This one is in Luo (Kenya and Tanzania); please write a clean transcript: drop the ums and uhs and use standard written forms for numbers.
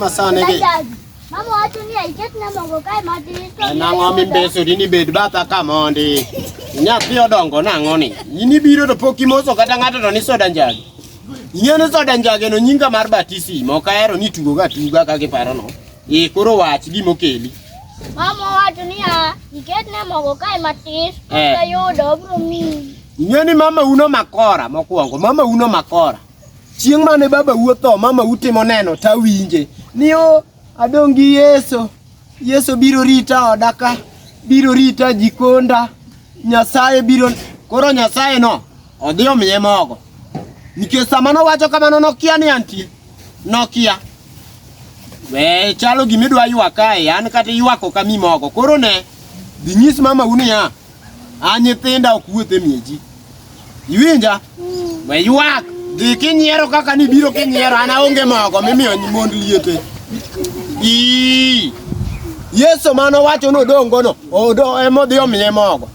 masane ge. Mama wacho ni aiketna mogo kae matin. Nang'o mimbeso dini bed batha ka mondi. Nyathi odongo nang'o ni. Ini biro to pok imoso kata ng'ato to ni soda njagi. Ing'eni soda njagi no nyinga mar batisi mo kaero ni tugo ga tuga kaka iparo no. Koro wach gimokeli. Mama wacho ni iketna mogo kae matin. Kayudo bro mi. Ing'eni mama uno makora mokwongo. Mama uno makora. Chieng' mane baba wuotho mama utimo neno tawinje. Niyo adongi Yeso biro rita odaka, biro rita jikonda, Nyasaye biro, koro Nyasaye no, odhi omiye mogo. Nikech sama nowacho kamano nokia ni antie, nokia. We chalo gimidwa ywak kae, an kata ywako kami mogo, koro ne, dhi nyis mama uni ya, nyithinda ok wuothe mieji. Iwinja? We ywak, dhi kinyiero kaka ni biro kinyiero, an aonge mogo, mimiyo mond liete. Yeso mano wacho no dongo no, odo emodhi omiye mogo.